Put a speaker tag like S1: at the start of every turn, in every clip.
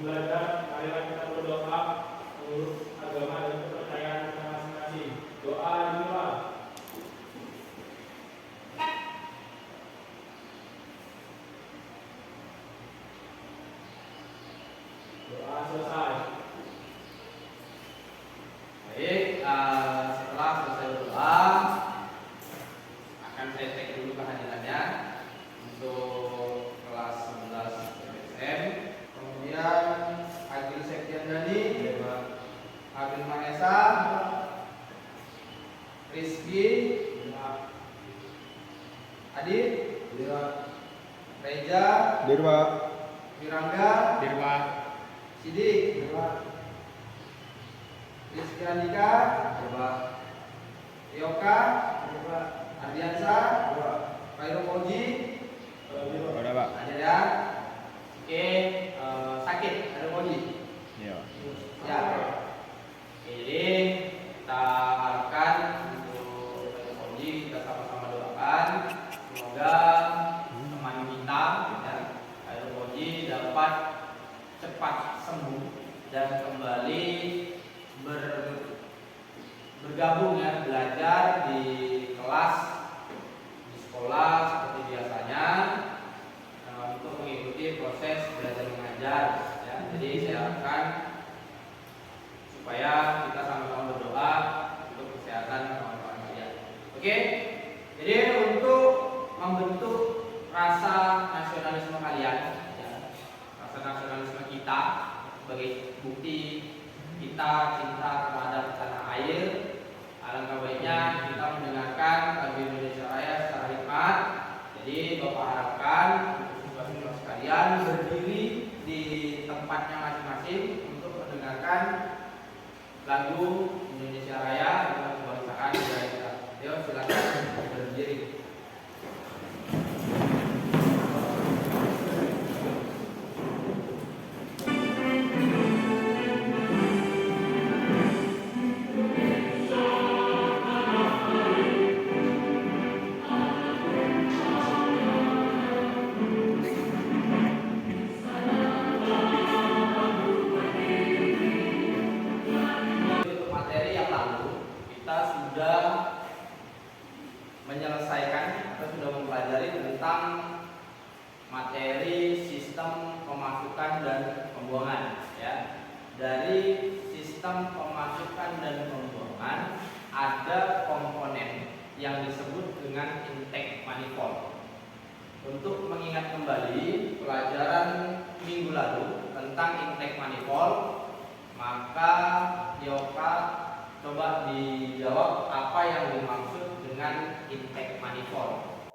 S1: belajar, marilah kita berdoa menurut agama dan kepercayaan kita masing-masing. Doa dimulai. Doa selesai.
S2: Baik, setelah selesai berdoa, akan saya cek dulu kehadirannya untuk kelas 11 PSM. Kemudian Agil Septian Dani, Agil Mahesa, Rizky, Adit, Reja,
S3: Dirwa,
S2: Wirangga,
S3: Dirwa,
S2: Sidik, Rizky Andika, Yoka, Ardiansa, Khairul Koji,
S3: udah Pak.
S2: ada ya? Oke, sakit Khairul Koji.
S3: Iya.
S2: Ya. Oke, jadi kita harapkan untuk Khairul Koji kita sama-sama doakan semoga teman kita ya, Khairul Koji dapat cepat sembuh dan kembali bergabung ya, belajar di kelas di sekolah seperti biasanya untuk mengikuti proses belajar mengajar ya. Jadi saya harapkan supaya kita sama-sama berdoa untuk kesehatan kawan-kawan kalian. Oke, jadi untuk membentuk rasa nasionalisme kalian ya, rasa nasionalisme kita sebagai bukti kita cinta terhadap tanah air, alangkah baiknya kita mendengarkan lagu Indonesia Raya secara hikmat. Jadi Bapak harapkan untuk siswa-siswa sekalian berdiri di tempatnya masing-masing untuk mendengarkan lagu Indonesia Raya dengan kebangsaan budaya kita. Yuk silakan berdiri. Menyelesaikan atau sudah mempelajari tentang materi sistem pemasukan dan pembuangan ya. Dari sistem pemasukan dan pembuangan ada komponen yang disebut dengan intake manifold. Untuk mengingat kembali pelajaran minggu lalu tentang intake manifold, maka Yoka coba dijawab apa yang dimaksud dengan intake manifold.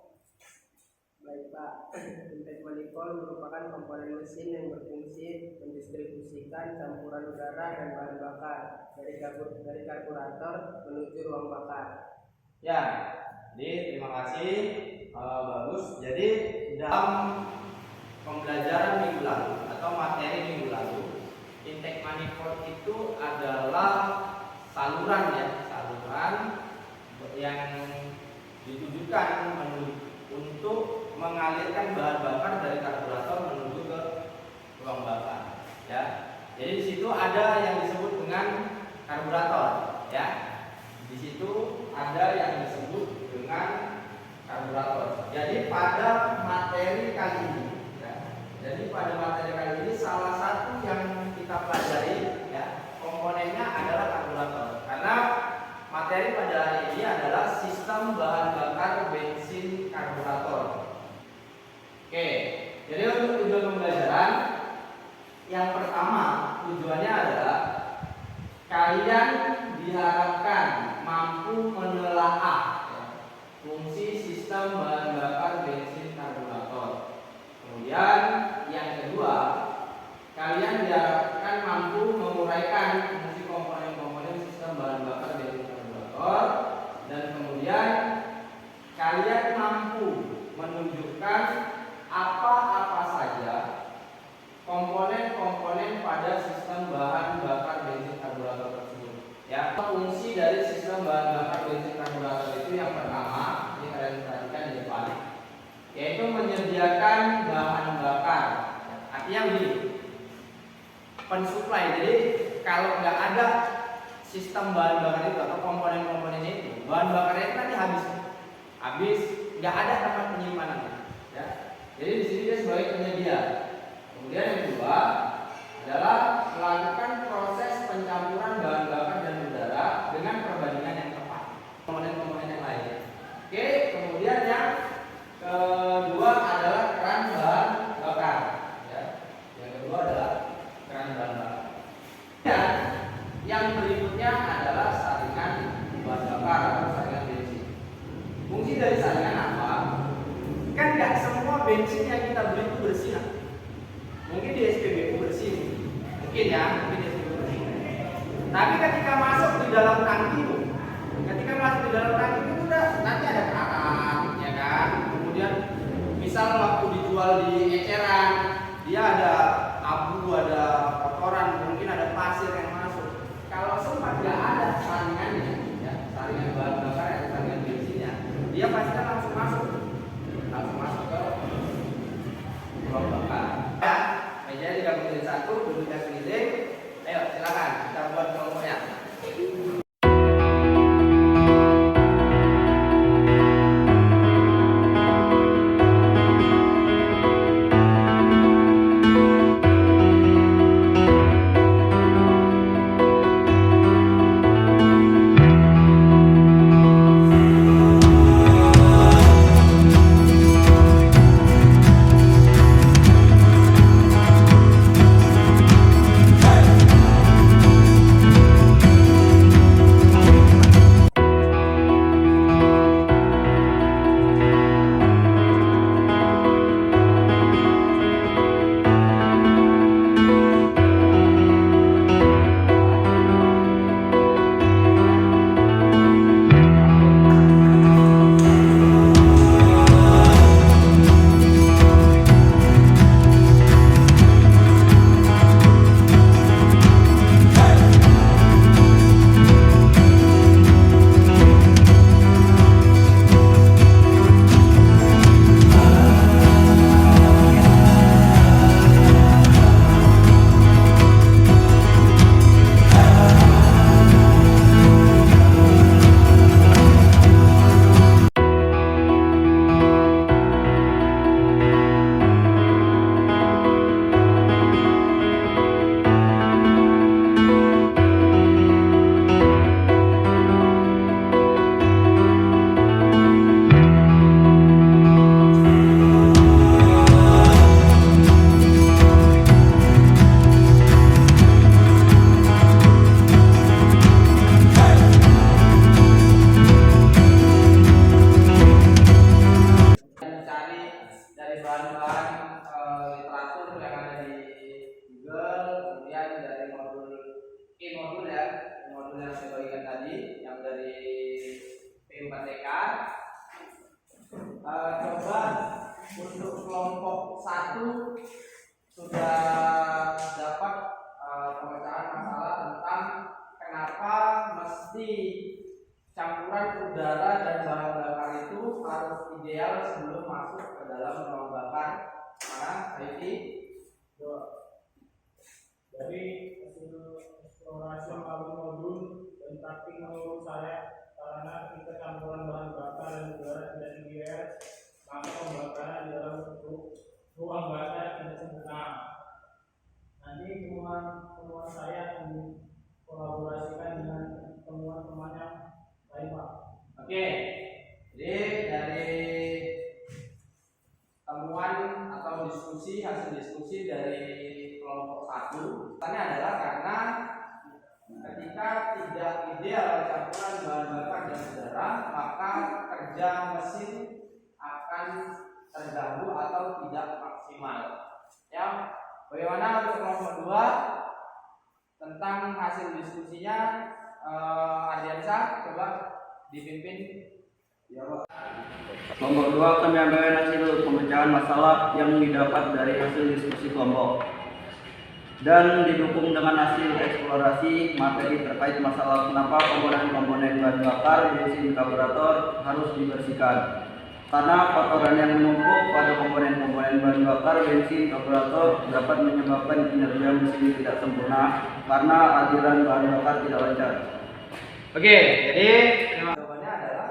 S4: Baik Pak, intake manifold merupakan komponen mesin yang berfungsi mendistribusikan campuran udara dan bahan bakar dari karburator menuju ruang bakar.
S2: Ya, jadi terima kasih, bagus. Jadi dalam pembelajaran minggu lalu atau materi minggu lalu, intake manifold itu adalah saluran ya, saluran yang ditujukan untuk mengalirkan bahan bakar dari karburator menuju ke ruang bakar ya. Jadi di situ ada yang disebut dengan karburator ya. Di situ ada yang disebut dengan karburator. Jadi pada materi kali ini ya, salah satu yang kita pelajari ya, komponennya adalah karburator. Karena materi pada hari ini adalah sistem bahan bakar bensin karburator. Oke, jadi untuk tujuan pembelajaran yang pertama, tujuannya adalah kalian diharapkan mampu menelaah ya, fungsi sistem bahan bakar bensin karburator. Kemudian yang kedua, kalian diharapkan mampu menguraikan fungsi komponen-komponen sistem bahan bakar bensin karburator, dan kemudian kalian mampu menunjukkan apa-apa saja komponen-komponen pada sistem bahan bakar bensin karburator tersebut. Ya, fungsi dari sistem bahan bakar bensin karburator itu yang pertama, ini kalian perhatikan di depan. pensuplai. Jadi kalau nggak ada sistem bahan bakar itu atau komponen-komponennya itu, bahan bakarnya itu nanti habis, nggak ada tempat penyimpanan. Ya. Jadi di sini dia sebagai penyedia. Kemudian yang kedua adalah melakukan proses pencampuran bahan bakar dan udara dengan perbandingan yang tepat komponen-komponen yang lain. Oke, kemudian yang kedua adalah keran bahan bakar. Ya. Yang kedua adalah keran bahan bakar. Dan yang berikutnya adalah saringan bahan bakar atau saringan bensin. Fungsi dari saringan apa? Kan nggak semua bensin yang kita beli itu bersih. Mungkin di SPBU bersih, mungkin di SPBU bersih. Tapi ketika masuk di dalam tangki itu, udah nanti ada karat, ya kan? Kemudian misal waktu dijual di eceran, dia ada abu, ada kotoran, mungkin ada pasir yang masuk. Kalau sempat nggak ada saringannya, ya, saringan bahan bakar atau saringan bensinnya, dia pasti kan langsung masuk ke ruang bakar. Ya, meja digabung jadi satu, duduknya keliling. Ayo silakan kita buat kelompoknya. Coba untuk kelompok 1 sudah dapat pemecahan masalah tentang kenapa mesti campuran udara dan bahan bakar itu harus ideal sebelum masuk ke dalam ruang bakar. Mana IT?
S1: Dari hasil eksplorasi melalui modul dan praktik menurut saya, karena ketika campuran bahan bakar dan udara tidak ideal, maka pembakaran di dalam ruang bakar tidak sempurna. Nanti temuan saya akan dikolaborasikan dengan temuan-teman yang lain, Pak.
S2: Oke, jadi dari temuan atau hasil diskusi dari kelompok 1, pertanyaannya adalah karena ketika tidak ideal campuran bahan bakar dan udara, maka kerja mesin akan terganggu atau tidak maksimal. Ya, bagaimana untuk kelompok 2 tentang hasil diskusinya? Ardiansyah, coba dipimpin. Ya, Pak.
S5: Kelompok 2 akan menyampaikan hasil pemecahan masalah yang didapat dari hasil diskusi kelompok dan didukung dengan hasil eksplorasi materi terkait masalah kenapa komponen-komponen bahan bakar bensin karburator harus dibersihkan. karena kotoran yang menumpuk pada komponen-komponen bahan bakar, bensin, karburator dapat menyebabkan kinerja mesin tidak sempurna karena aliran bahan bakar tidak lancar.
S2: Oke, jadi jawabannya adalah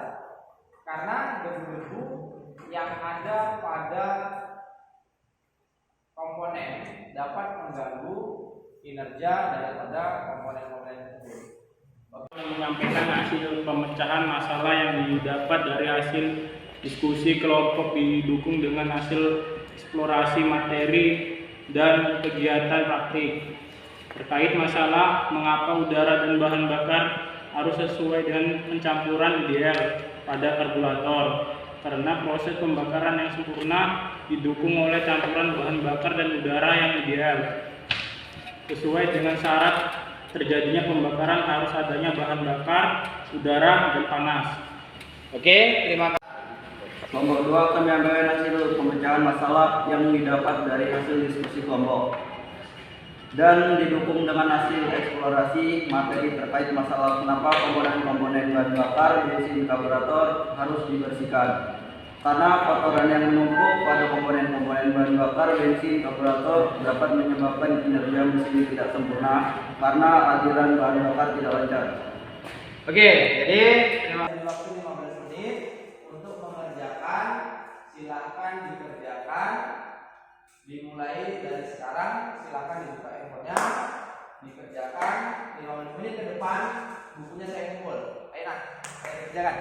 S2: karena debu-debu yang ada pada komponen dapat mengganggu kinerja daripada komponen-komponen tersebut.
S1: Menyampaikan hasil pemecahan masalah yang didapat dari hasil diskusi kelompok didukung dengan hasil eksplorasi materi dan kegiatan praktik terkait masalah mengapa udara dan bahan bakar harus sesuai dengan pencampuran ideal pada karburator, karena proses pembakaran yang sempurna didukung oleh campuran bahan bakar dan udara yang ideal. Sesuai dengan syarat terjadinya pembakaran harus adanya bahan bakar, udara, dan panas.
S2: Oke, terima kasih.
S5: Kelompok 2 akan menyampaikan hasil pemecahan masalah yang didapat dari hasil diskusi kelompok dan didukung dengan hasil eksplorasi materi terkait masalah kenapa komponen-komponen bahan bakar, bensin, karburator harus dibersihkan. Karena kotoran yang menumpuk pada komponen-komponen bahan bakar, bensin, karburator dapat menyebabkan kinerja mesin tidak sempurna karena aliran bahan bakar tidak lancar.
S2: Oke, jadi waktu 15 menit untuk mengerjakan, silahkan dikerjakan. Dimulai dari sekarang, silahkan dibuka handphonenya, dikerjakan. 15 menit ke depan bukunya saya kumpul. Ayo nak, saya kerjakan.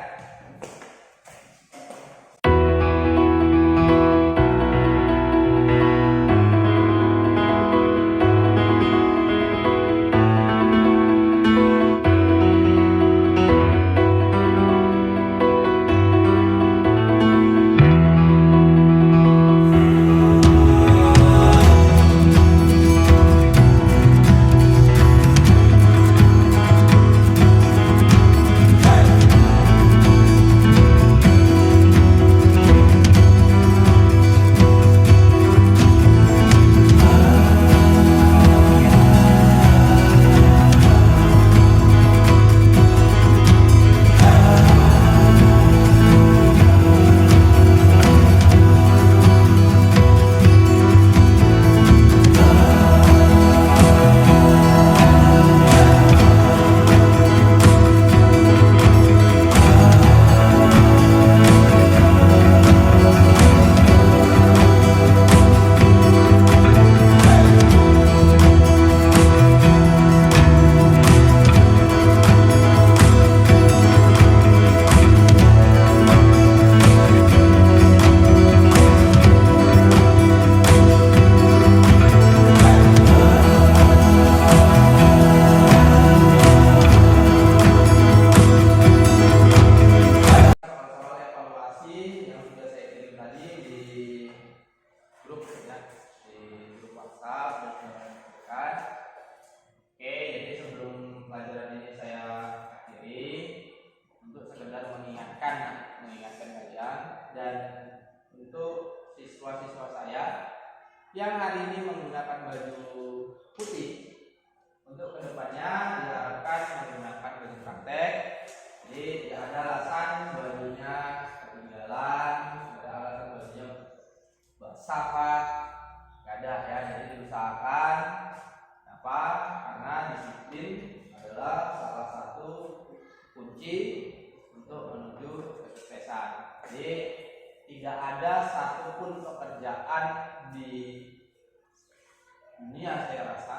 S2: Yang hari ini menggunakan baju putih, untuk kedepannya diharapkan menggunakan baju praktek. Jadi tidak ada alasan bajunya ketinggalan, tidak ada alasan bajunya basah pak, nggak ada ya. Jadi diusahakan apa? Karena disiplin adalah salah satu kunci untuk menuju kesuksesan. Jadi tidak ada satupun pekerjaan di dunia saya rasa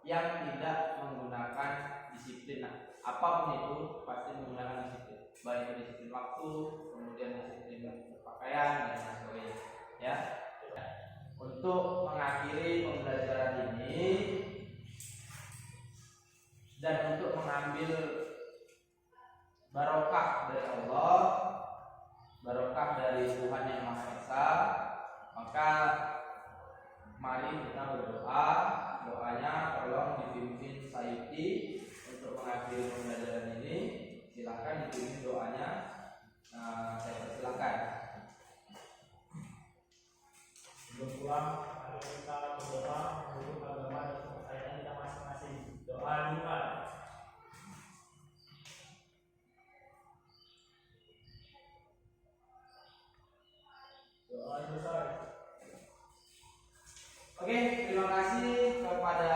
S2: yang tidak menggunakan disiplin. Nah, apapun itu pasti menggunakan disiplin, baik itu disiplin waktu, kemudian disiplin berpakaian dan sebagainya. Ya, untuk mengakhiri pembelajaran ini dan untuk mengambil barokah dari Allah, barokah dari Tuhan yang Maha Esa, maka mari kita berdoa. Doanya tolong dipimpin Sayyidi untuk mengakhiri pembelajaran ini. Silakan dipimpin doanya. Saya persilakan.
S1: Sebelum pulang, mari kita berdoa untuk agama dan kepercayaan kita masing-masing. Doa lima.
S2: Oke, terima kasih kepada